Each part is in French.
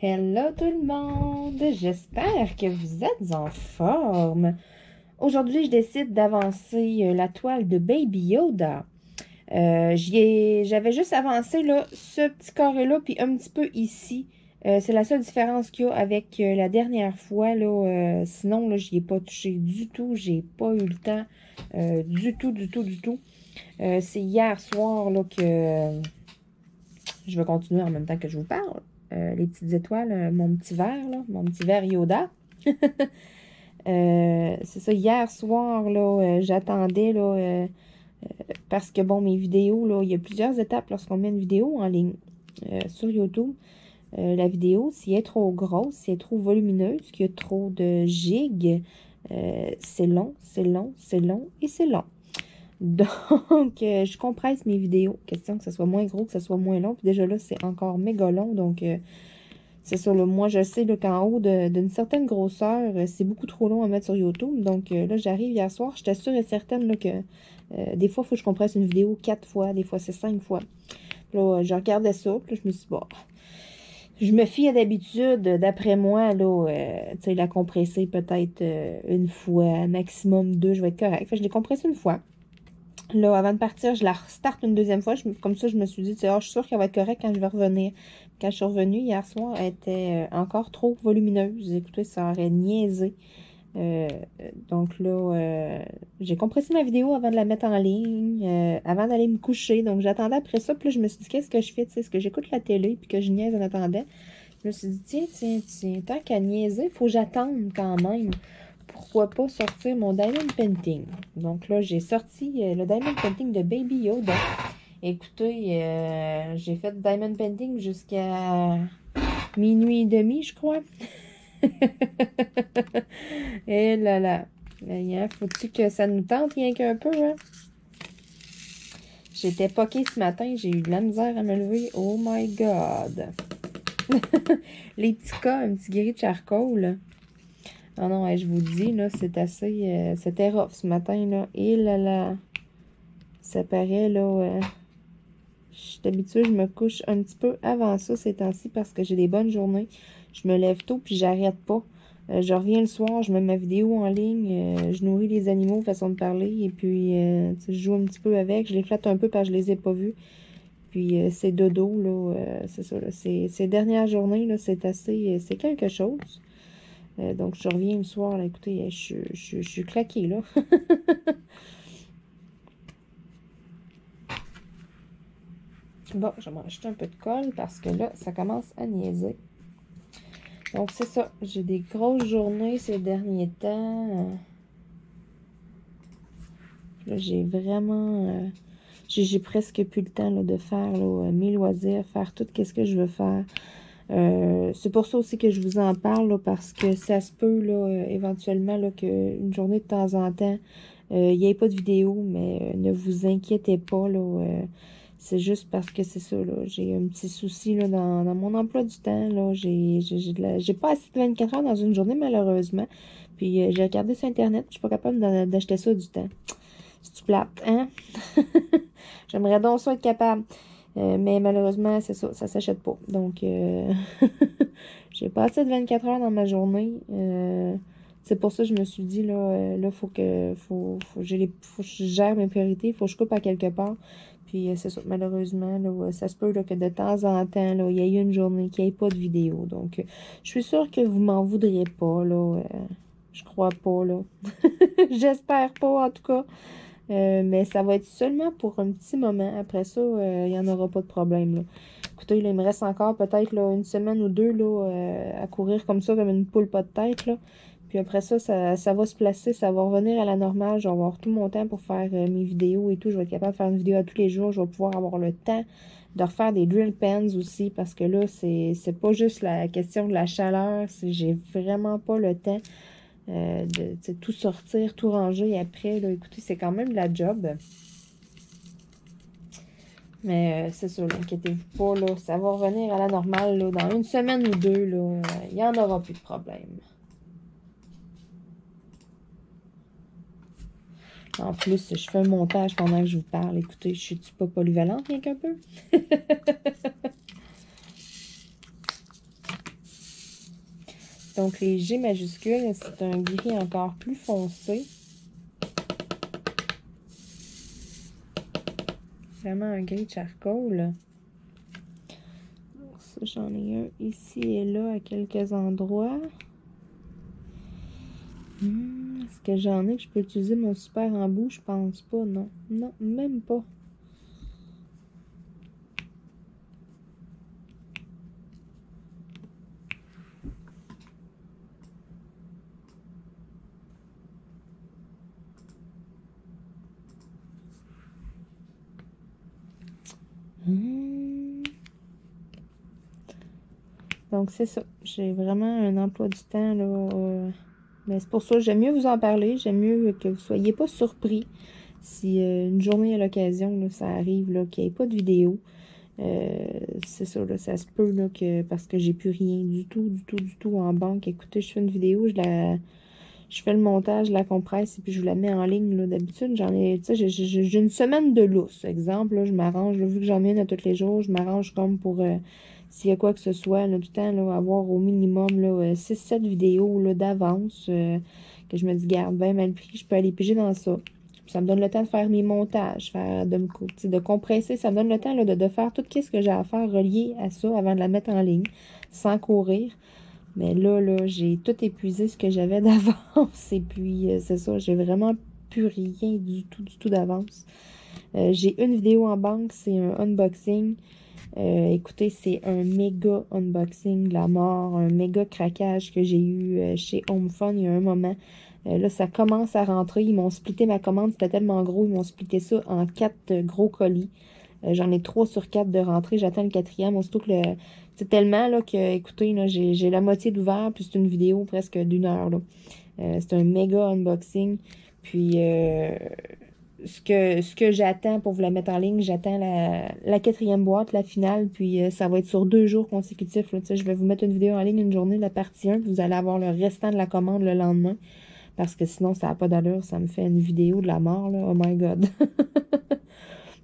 Hello tout le monde, j'espère que vous êtes en forme. Aujourd'hui, je décide d'avancer la toile de Baby Yoda. J'avais juste avancé là, ce petit carré-là, puis un petit peu ici. C'est la seule différence qu'il y a avec la dernière fois. Là, sinon, là, j'y ai pas touché du tout. J'ai pas eu le temps du tout. C'est hier soir là, que je vais continuer en même temps que je vous parle. Les petites étoiles, mon petit verre, là, mon petit verre Yoda. C'est ça, hier soir, là, j'attendais, là, parce que, bon, mes vidéos, là, il y a plusieurs étapes lorsqu'on met une vidéo en ligne sur YouTube. La vidéo, si elle est trop grosse, si elle est trop volumineuse, qu'il y a trop de gigs, c'est long et c'est long. Donc, je compresse mes vidéos. Question que ce soit moins gros, que ce soit moins long. Puis déjà là, c'est encore méga long. Donc, c'est ça. Là, moi, je sais qu'en haut d'une certaine grosseur, c'est beaucoup trop long à mettre sur YouTube. Donc, là, j'arrive hier soir. J'étais sûre et certaine là, que des fois, il faut que je compresse une vidéo 4 fois. Des fois, c'est 5 fois. Puis là, je regardais ça. Puis là, je me suis dit, bon, je me fie à d'habitude, d'après moi, là, tu sais, la compresser peut-être une fois, maximum 2, je vais être correct. Fait que je l'ai compressé une fois. Là, avant de partir, je la restarte une deuxième fois. Comme ça, je me suis dit, je suis sûre qu'elle va être correcte quand je vais revenir. Quand je suis revenue hier soir, elle était encore trop volumineuse. Écoutez, ça aurait niaisé. Donc là, j'ai compressé ma vidéo avant de la mettre en ligne, avant d'aller me coucher. Donc, j'attendais après ça. Puis là, je me suis dit, qu'est-ce que je fais? Tu sais, est-ce que j'écoute la télé puis que je niaise en attendant? Je me suis dit, tiens, tant qu'à niaiser, il faut que j'attende quand même. Pourquoi pas sortir mon Diamond Painting? Donc là, j'ai sorti le Diamond Painting de Baby Yoda. Écoutez, j'ai fait Diamond Painting jusqu'à minuit et demi, je crois. Et là là. Faut-tu que ça nous tente rien qu'un peu, hein? J'étais poquée ce matin, j'ai eu de la misère à me lever. Oh my God! Les petits cas, un petit gris de charcoal. Ah non, je vous dis, là, c'est assez... c'était rough ce matin, là. Et là là, ça paraît, là... je suis habituée, je me couche un petit peu avant ça ces temps-ci parce que j'ai des bonnes journées. Je me lève tôt, puis j'arrête pas. Je reviens le soir, je mets ma vidéo en ligne, je nourris les animaux, façon de parler, et puis je joue un petit peu avec. Je les flatte un peu parce que je les ai pas vus. Puis c'est dodo, là, c'est ça, là. Ces dernières journées, là, c'est assez... c'est quelque chose. Donc, je reviens le soir, là, écoutez, je suis claquée, là. Bon, je vais m'en acheter un peu de colle parce que là, ça commence à niaiser. Donc, c'est ça. J'ai des grosses journées ces derniers temps. Là, j'ai vraiment... j'ai presque plus le temps là, de faire là, mes loisirs, faire tout ce que je veux faire. C'est pour ça aussi que je vous en parle, là, parce que ça se peut, là, éventuellement, là, qu'une journée de temps en temps, il n'y ait pas de vidéo, mais ne vous inquiétez pas, là, c'est juste parce que c'est ça, là, j'ai un petit souci, là, dans mon emploi du temps, là, j'ai pas assez de 24 heures dans une journée, malheureusement, puis j'ai regardé sur Internet, je suis pas capable d'acheter ça du temps. C'est-tu plate, hein? J'aimerais donc ça être capable. Mais malheureusement, c'est ça, ça s'achète pas. Donc, j'ai pas assez de 24 heures dans ma journée. C'est pour ça que je me suis dit, là, faut que je gère mes priorités, faut que je coupe à quelque part. Puis, c'est ça, malheureusement, là, ça se peut là, que de temps en temps, là, il y ait une journée qu'il n'y ait pas de vidéo. Donc, je suis sûre que vous m'en voudriez pas, là. Je crois pas, là. J'espère pas, en tout cas. Mais ça va être seulement pour un petit moment. Après ça, il n'y en aura pas de problème, là. Écoutez, là, il me reste encore peut-être là, une semaine ou deux là, à courir comme ça, comme une poule pas de tête, là. Puis après ça, ça va se placer, ça va revenir à la normale. Je vais avoir tout mon temps pour faire mes vidéos et tout. Je vais être capable de faire une vidéo à tous les jours. Je vais pouvoir avoir le temps de refaire des drill pens aussi parce que là, c'est pas juste la question de la chaleur. J'ai vraiment pas le temps. De tout sortir, tout ranger après. Là, écoutez, c'est quand même de la job. Mais c'est sûr, inquiétez-vous pas, là, ça va revenir à la normale. Là, dans une semaine ou deux, là, il n'y en aura plus de problème. En plus, je fais un montage pendant que je vous parle. Écoutez, je suis-tu pas polyvalente, rien qu'un peu? les G majuscules, c'est un gris encore plus foncé. Vraiment un gris charcoal. Ça, j'en ai un ici et là à quelques endroits. Est-ce que j'en ai que je peux utiliser mon super embout? Je pense pas, non. Non, même pas. Donc, c'est ça. J'ai vraiment un emploi du temps, là. Mais c'est pour ça, j'aime mieux vous en parler. J'aime mieux que vous soyez pas surpris si une journée à l'occasion, là, ça arrive, là, qu'il n'y ait pas de vidéo. C'est ça, là, ça se peut, là, que parce que j'ai plus rien du tout en banque. Écoutez, je fais une vidéo, je fais le montage, je la compresse et puis je vous la mets en ligne, là. D'habitude, j'en ai, tu sais, j'ai une semaine de lousse. Exemple, là, je m'arrange, vu que j'en mets une à tous les jours, je m'arrange comme pour, s'il y a quoi que ce soit, là, du temps, là, avoir au minimum, là, 6-7 vidéos, là, d'avance, que je me dis, garde, 20 mal pris, je peux aller piger dans ça. Ça me donne le temps de faire mes montages, de compresser. Ça me donne le temps là, de faire tout ce que j'ai à faire relié à ça avant de la mettre en ligne, sans courir. Mais là, j'ai tout épuisé ce que j'avais d'avance. Et puis, c'est ça, j'ai vraiment plus rien du tout d'avance. J'ai une vidéo en banque, c'est un unboxing. Écoutez, c'est un méga unboxing de la mort, un méga craquage que j'ai eu chez Home Fun il y a un moment. Là, ça commence à rentrer. Ils m'ont splitté ma commande, c'était tellement gros. Ils m'ont splitté ça en 4 gros colis. J'en ai 3 sur 4 de rentrée. J'attends le 4e. Aussitôt que le... C'est tellement là que, écoutez, là, j'ai la moitié d'ouvert, puis c'est une vidéo presque d'1 heure. Là. C'est un méga unboxing. Puis ce que j'attends pour vous la mettre en ligne, j'attends la 4e boîte, la finale, puis ça va être sur 2 jours consécutifs. Là, je vais vous mettre une vidéo en ligne une journée, la partie 1, puis vous allez avoir le restant de la commande le lendemain. Parce que sinon, ça n'a pas d'allure. Ça me fait une vidéo de la mort, là. Oh my God.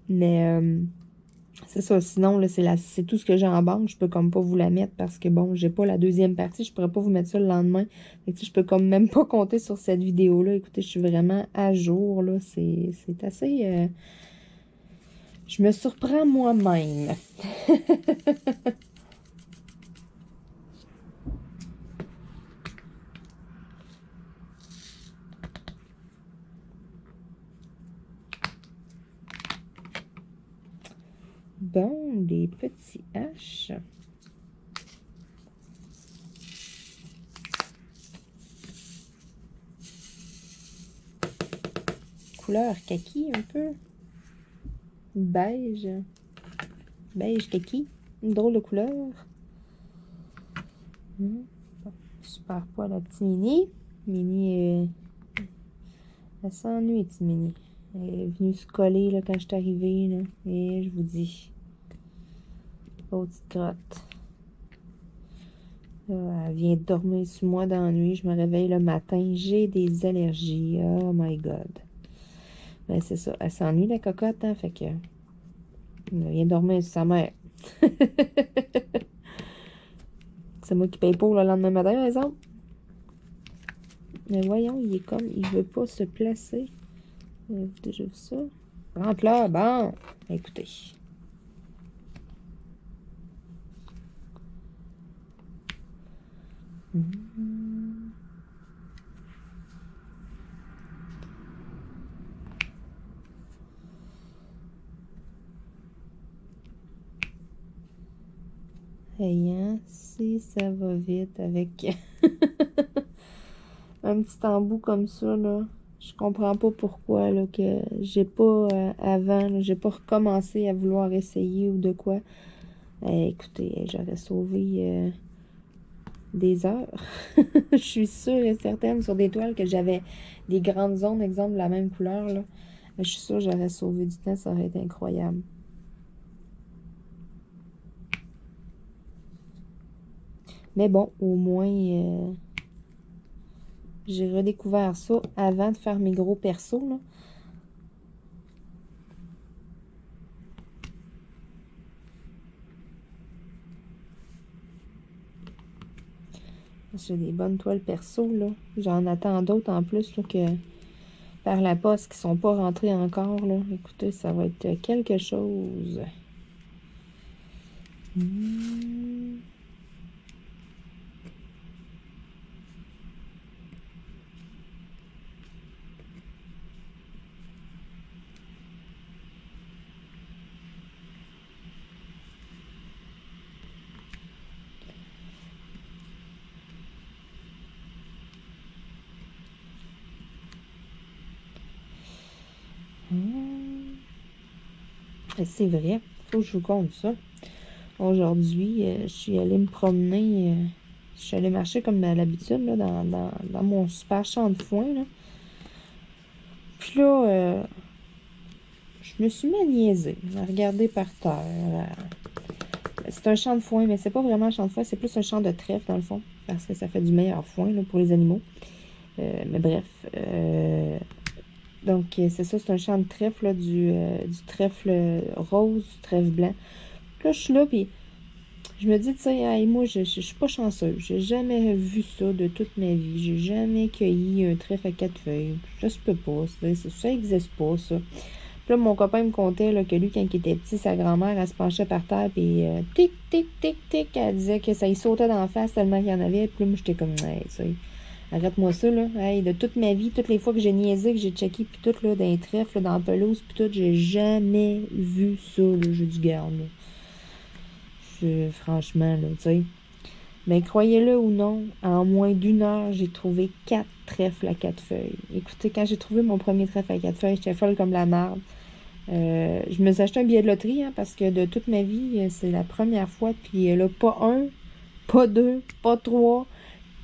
Mais c'est ça. Sinon, là, c'est tout ce que j'ai en banque. Je peux comme pas vous la mettre parce que, bon, j'ai pas la 2e partie. Je pourrais pas vous mettre ça le lendemain. Fait que, je peux comme même pas compter sur cette vidéo-là. Écoutez, je suis vraiment à jour, là. C'est assez... Je me surprends moi-même. Bon, des petits H. Couleur kaki un peu. Beige. Beige kaki. Une drôle de couleur. Super poil la petite Mini. Mini, elle s'ennuie, petite Mini. Elle est venue se coller là, quand je suis arrivée. Là, et je vous dis, oh, petite crotte. Là, elle vient dormir sur moi dans la nuit. Je me réveille le matin. J'ai des allergies. Oh my God. Ben, c'est ça. Elle s'ennuie, la cocotte. Hein, fait que elle vient dormir sur sa mère. C'est moi qui paye pour le lendemain matin, par exemple. Mais voyons, il est comme, il veut pas se placer. Vous avez déjà vu ça? Rentre là, bon. Écoutez. Hey, hein, si ça va vite avec un petit embout comme ça, là. Je comprends pas pourquoi, là, que j'ai pas, avant, j'ai pas recommencé à vouloir essayer ou de quoi. Écoutez, j'aurais sauvé des heures. Je suis sûre et certaine sur des toiles que j'avais des grandes zones, exemple, de la même couleur, là. Je suis sûre que j'aurais sauvé du temps, ça aurait été incroyable. Mais bon, au moins, j'ai redécouvert ça avant de faire mes gros persos, là. J'ai des bonnes toiles perso, là. J'en attends d'autres en plus, là, que par la poste qui sont pas rentrées encore, là. Écoutez, ça va être quelque chose. Hmm. C'est vrai, faut que je vous compte ça. Aujourd'hui, je suis allée me promener. Je suis allée marcher comme à l'habitude là, dans mon super champ de foin. Là. Puis là, je me suis mis à niaiser, à regarder par terre. C'est un champ de foin, mais c'est pas vraiment un champ de foin, c'est plus un champ de trèfle dans le fond, parce que ça fait du meilleur foin là, pour les animaux. Mais bref, donc c'est ça, c'est un champ de trèfle, là, du trèfle rose, du trèfle blanc. Puis là, je suis là, puis je me dis, tu sais, hey, moi, je suis pas chanceuse. J'ai jamais vu ça de toute ma vie. J'ai jamais cueilli un trèfle à 4 feuilles. Ça se peut pas. Ça existe pas, ça. Puis là, mon copain me contait là, que lui, quand il était petit, sa grand-mère, elle se penchait par terre, puis tic, tic, tic, tic, elle disait que ça y sautait dans la face tellement qu'il y en avait. Puis là, moi, j'étais comme, hey, ça, arrête-moi ça, là. Hey, de toute ma vie, toutes les fois que j'ai niaisé, que j'ai checké, puis tout, là, dans les trèfles, là, dans la pelouse, puis tout, j'ai jamais vu ça, là. J'ai du garde, là. Franchement, là, tu sais. Mais croyez-le ou non, en moins d'une heure, j'ai trouvé 4 trèfles à 4 feuilles. Écoutez, quand j'ai trouvé mon premier trèfle à 4 feuilles, j'étais folle comme la marde. Je me suis acheté un billet de loterie, hein, parce que de toute ma vie, c'est la première fois. Puis là, pas un, pas deux, pas trois,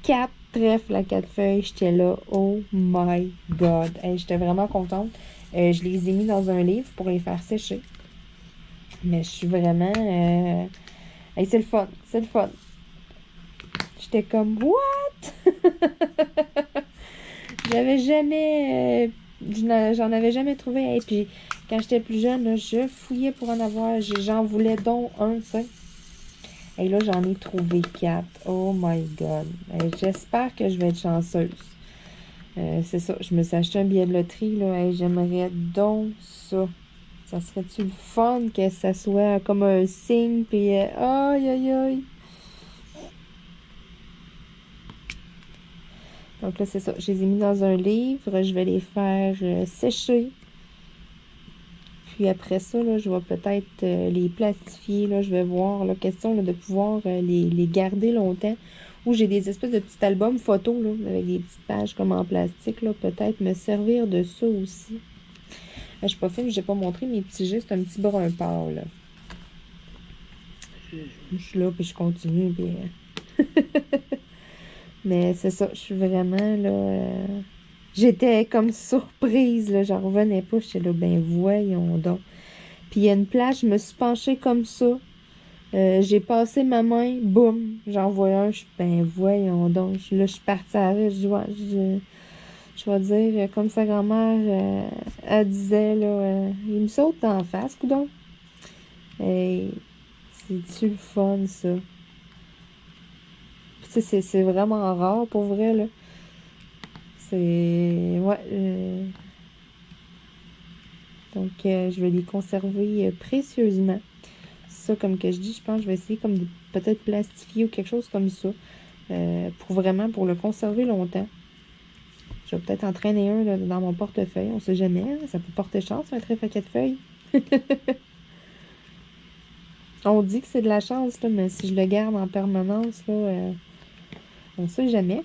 4 trèfles à 4 feuilles. J'étais là, oh my God. Hey, j'étais vraiment contente. Je les ai mis dans un livre pour les faire sécher. Mais je suis vraiment... hey, c'est le fun, c'est le fun. J'étais comme, what? J'avais jamais... j'en avais jamais trouvé. Et puis, quand j'étais plus jeune, là, je fouillais pour en avoir. J'en voulais donc un, tu sais. Et là, j'en ai trouvé 4. Oh my God. J'espère que je vais être chanceuse. C'est ça. Je me suis acheté un billet de loterie, là. J'aimerais donc ça. Ça serait-tu le fun que ça soit comme un signe, puis aïe, aïe, aïe. Donc là, c'est ça. Je les ai mis dans un livre. Je vais les faire sécher. Puis après ça, là, je vais peut-être les plastifier. Là, je vais voir la question là, de pouvoir les garder longtemps. Ou j'ai des espèces de petits albums photos là, avec des petites pages comme en plastique. Là, peut-être me servir de ça aussi. Je suis pas fine, j'ai pas montré mes petits gestes, un petit brun pâle. Là. Je suis là, puis je continue. Puis, mais c'est ça, je suis vraiment là. J'étais comme surprise, là, j'en revenais pas. J'étais là, ben voyons donc. Puis il y a une place, je me suis penchée comme ça. J'ai passé ma main, boum, j'en vois un. Ben voyons donc. Là, je suis partie avec. Je vais dire, comme sa grand-mère, elle disait, là, il me saute en face, coudonc. Hey, c'est-tu le fun, ça? Puis tu sais, c'est vraiment rare, pour vrai, là. C'est... Ouais. Donc, je vais les conserver précieusement. Ça, comme que je dis, je pense que je vais essayer comme de peut-être plastifier ou quelque chose comme ça. Pour vraiment, pour le conserver longtemps. Je vais peut-être en traîner un là, dans mon portefeuille. On sait jamais. Hein, ça peut porter chance, un trèfle à 4 feuilles. On dit que c'est de la chance, là, mais si je le garde en permanence, là, on sait jamais.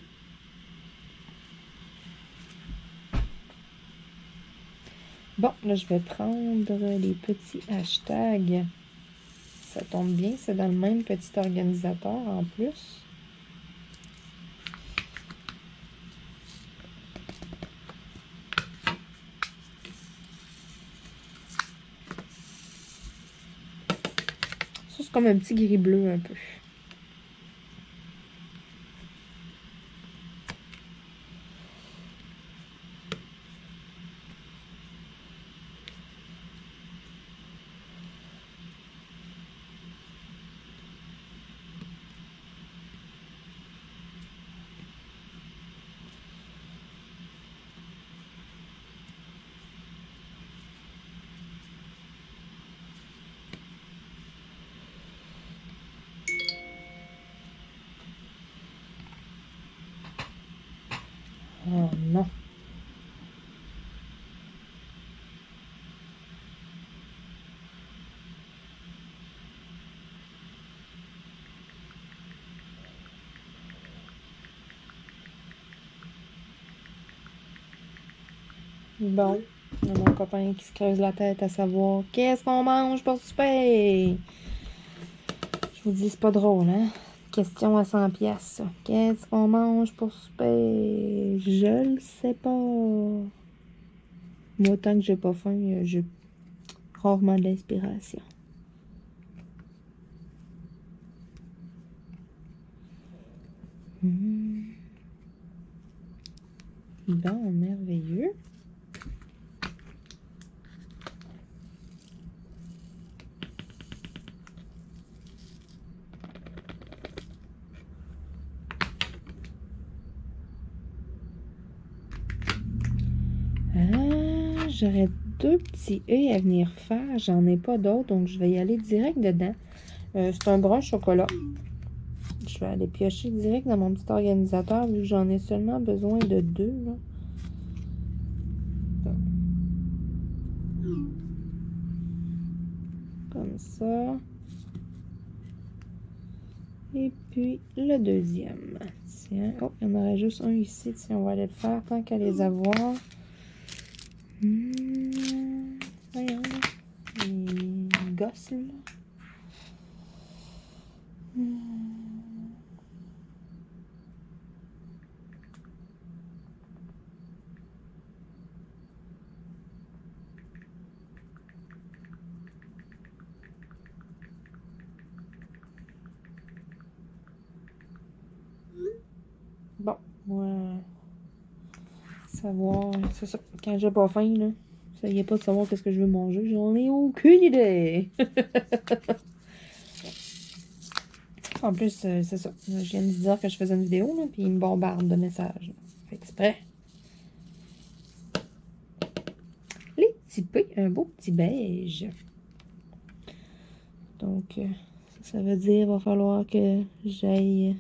Bon, là, je vais prendre les petits hashtags. Ça tombe bien, c'est dans le même petit organisateur en plus. Ça, c'est comme un petit gris bleu un peu. Oh non. Bon, il y a mon copain qui se creuse la tête à savoir qu'est-ce qu'on mange pour souper. Je vous dis, c'est pas drôle, hein? Question à 100 pièces. Qu'est-ce qu'on mange pour souper? Je le sais pas. Moi, tant que j'ai pas faim, j'ai rarement de l'inspiration. Bon, merveilleux. J'aurais 2 petits œufs à venir faire. J'en ai pas d'autres, donc je vais y aller direct dedans. C'est un brun chocolat. Je vais aller piocher direct dans mon petit organisateur vu que j'en ai seulement besoin de 2. Là. Comme ça. Et puis le deuxième. Tiens. Oh, il y en aurait juste un ici. Tiens, on va aller le faire tant qu'à les avoir. Voyons. Les gosses, là. Bon, moi, savoir, c'est ça, quand j'ai pas faim, là, ça y est pas de savoir qu'est-ce que je veux manger, j'en ai aucune idée. En plus, c'est ça, je viens de dire que je faisais une vidéo, là, puis il me bombarde de messages. Fait exprès. Les petits P, un beau petit beige. Donc, ça veut dire qu'il va falloir que j'aille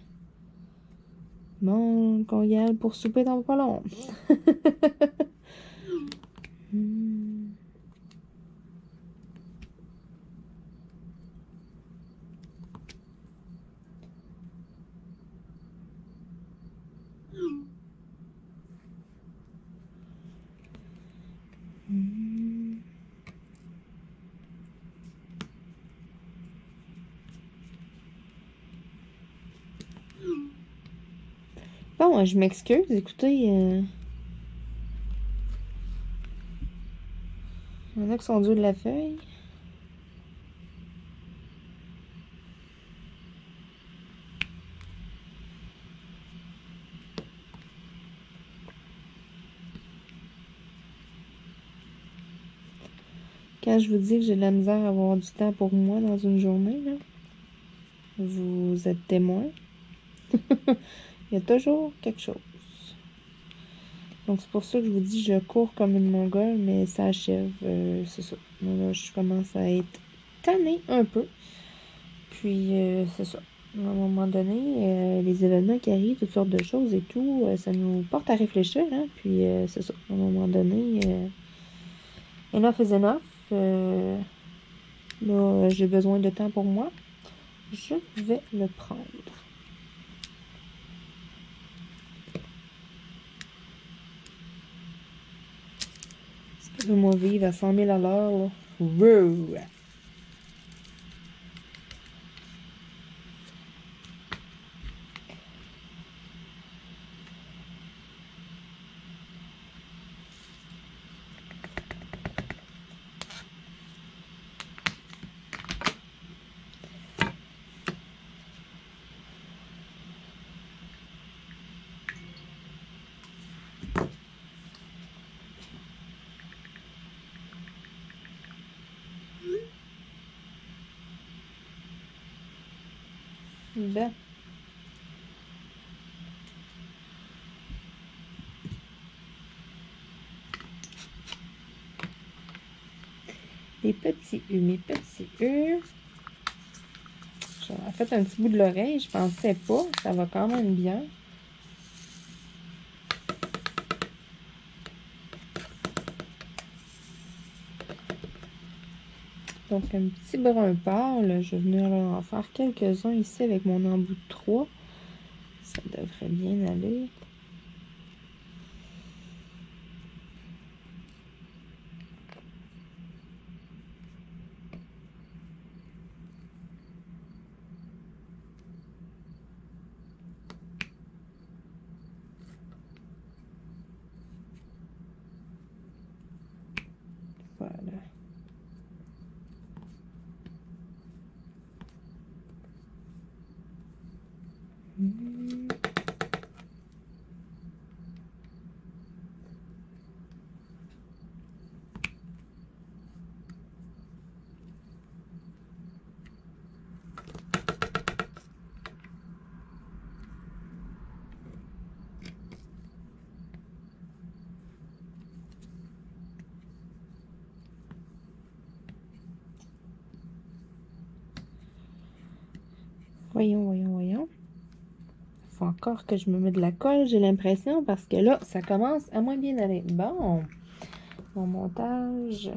mon congélateur pour souper dans pas long. Bon, je m'excuse, écoutez, il y en a qui sont dus de la feuille. Quand je vous dis que j'ai de la misère à avoir du temps pour moi dans une journée, là, vous êtes témoin. Il y a toujours quelque chose. Donc, c'est pour ça que je vous dis, je cours comme une mongole, mais ça achève. C'est ça. Là, je commence à être tannée un peu. Puis, c'est ça. À un moment donné, les événements qui arrivent, toutes sortes de choses et tout, ça nous porte à réfléchir. Hein? Puis, c'est ça. À un moment donné, enough is enough. Là, j'ai besoin de temps pour moi. Je vais le prendre. Moi vivre à 100 000 à l'heure. Wow! Ben. Les petits œufs, mes petits œufs. J'ai fait un petit bout de l'oreille, je pensais pas. Ça va quand même bien. donc un petit brun pâle. Je vais venir là, en faire quelques-uns ici avec mon embout de 3. Ça devrait bien aller. Voilà. Voyons. Faut encore que je me mette de la colle, j'ai l'impression, parce que là, ça commence à moins bien aller. Bon, mon montage.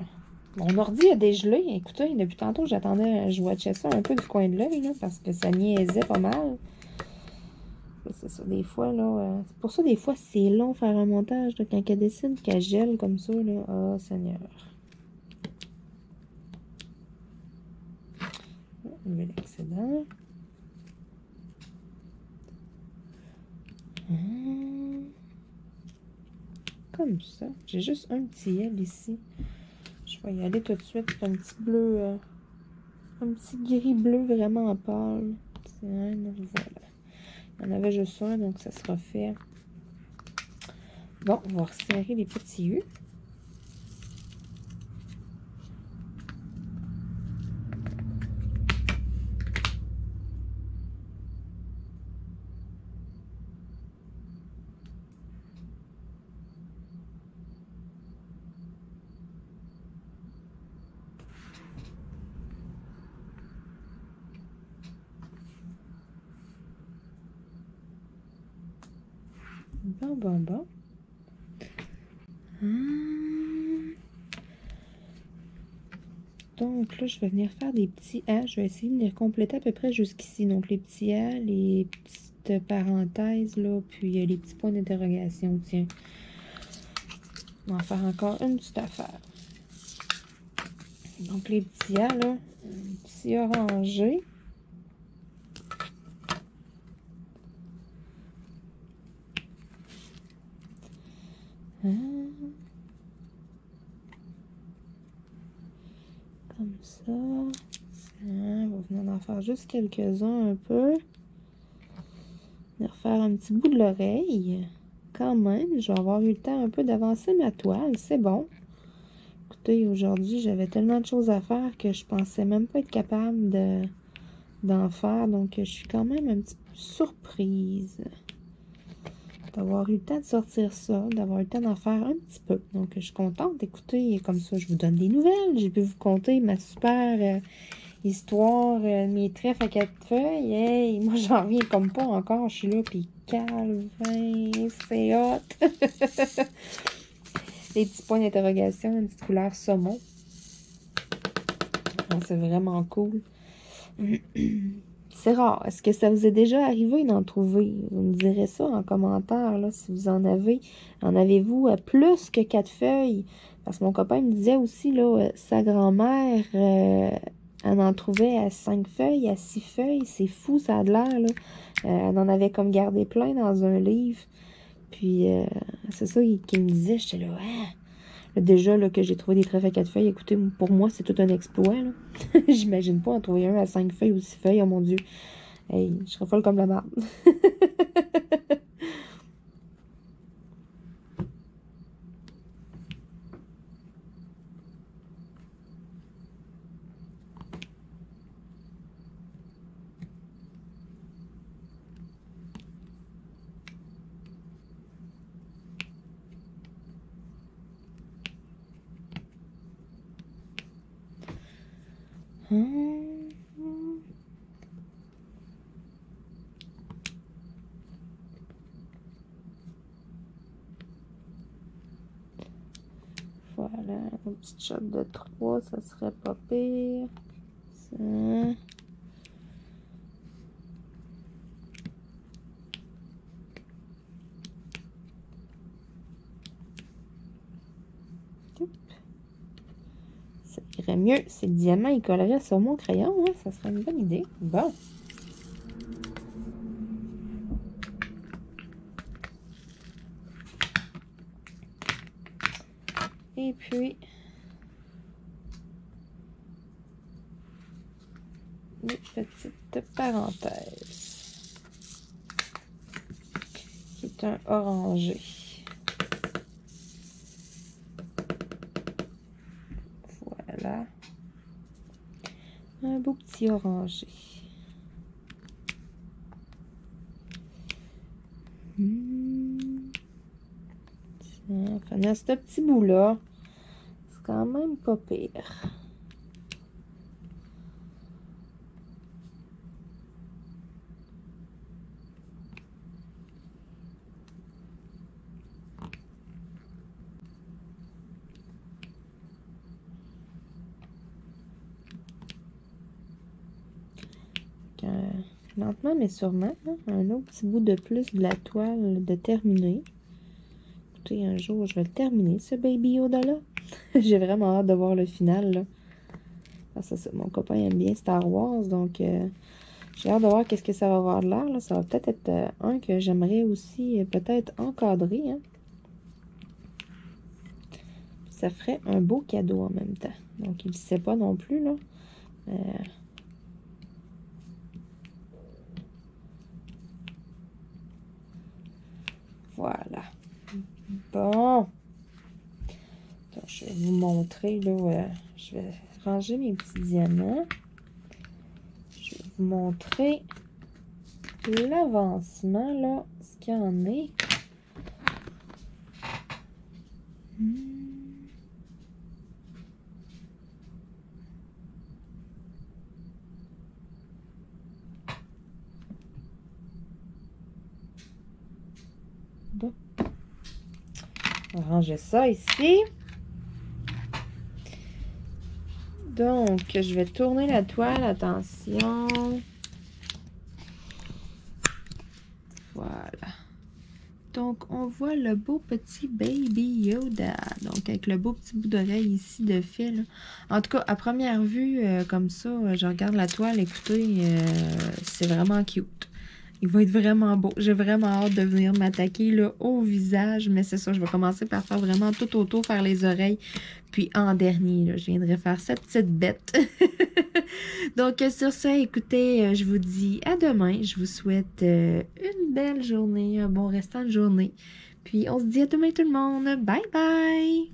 Mon ordi a dégelé. Écoutez, depuis tantôt, j'attendais, je watchais ça un peu du coin de l'œil, là, parce que ça niaisait pas mal. C'est ça, des fois, là. C'est pour ça, des fois, c'est long faire un montage, là, quand elle décide qu'elle gèle comme ça, là. Oh, Seigneur. Enlever l'excédent. Comme ça. J'ai juste un petit L ici. Je vais y aller tout de suite. C'est un petit bleu, un petit gris bleu vraiment pâle. Tiens, voilà. Il y en avait juste un, donc ça sera fait. Bon, on va resserrer les petits U. Bon. Donc là, je vais venir faire des petits A. Je vais essayer de venir compléter à peu près jusqu'ici. Donc les petits A, les petites parenthèses, là, puis les petits points d'interrogation. Tiens, on va en faire encore une petite affaire. Donc les petits A, là, un petit orangé. Comme ça. On va venir en faire juste quelques-uns un peu. Venir faire un petit bout de l'oreille. Quand même, je vais avoir eu le temps un peu d'avancer ma toile. C'est bon. Écoutez, aujourd'hui, j'avais tellement de choses à faire que je pensais même pas être capable d'en faire. Donc, je suis quand même un petit peu surprise d'avoir eu le temps de sortir ça, d'avoir eu le temps d'en faire un petit peu. Donc, je suis contente. Écoutez, comme ça, je vous donne des nouvelles. J'ai pu vous conter ma super histoire, mes trèfles à 4 feuilles. Hey, moi, j'en reviens comme pas encore. Je suis là, puis Calvin, c'est hot. Les petits points d'interrogation, une petite couleur saumon. C'est vraiment cool. C'est rare. Est-ce que ça vous est déjà arrivé d'en trouver? Vous me direz ça en commentaire, là, si vous en avez. En avez-vous plus que 4 feuilles? Parce que mon copain me disait aussi, là, sa grand-mère, elle en trouvait à 5 feuilles, à 6 feuilles. C'est fou, ça a de l'air, là. Elle en avait comme gardé plein dans un livre. Puis, c'est ça qu'il me disait. J'étais là, déjà, là, que j'ai trouvé des trèfles à 4 feuilles, écoutez, pour moi, c'est tout un exploit, là. J'imagine pas en trouver un à 5 feuilles ou 6 feuilles, oh mon Dieu. Hey, je serais folle comme la marde. Une petite shot de 3, ça serait pas pire. Ça. Ça irait mieux. Si le diamant, il collerait sur mon crayon, hein? Ça serait une bonne idée. Bon. Et puis, des petites parenthèses. Qui est un orangé. Voilà. Un beau petit orangé. Enfin, dans ce petit bout-là, c'est quand même pas pire. Lentement mais sûrement, hein, un autre petit bout de plus de la toile de terminer. Écoutez, un jour, je vais le terminer, ce Baby Yoda-là. J'ai vraiment hâte de voir le final, là. Ah, ça, mon copain aime bien Star Wars, donc j'ai hâte de voir qu'est-ce que ça va avoir de l'air, là. Ça va peut-être être un que j'aimerais aussi peut-être encadrer, hein. Ça ferait un beau cadeau en même temps. Donc, il ne sait pas non plus, là. Voilà. Bon. Donc, je vais vous montrer, là, je vais ranger mes petits diamants. Je vais vous montrer l'avancement, là, ce qu'il y en est. Bon. On va ranger ça ici. Donc, je vais tourner la toile, attention. Voilà. Donc, on voit le beau petit Baby Yoda. Donc, avec le beau petit bout d'oreille ici de fil. En tout cas, à première vue, comme ça, je regarde la toile, écoutez, c'est vraiment cute. Il va être vraiment beau. J'ai vraiment hâte de venir m'attaquer là au visage. Mais c'est ça, je vais commencer par faire vraiment tout autour, faire les oreilles. Puis en dernier, là, je viendrai faire cette petite bête. Donc sur ça, écoutez, je vous dis à demain. Je vous souhaite une belle journée, un bon restant de journée. Puis on se dit à demain tout le monde. Bye bye!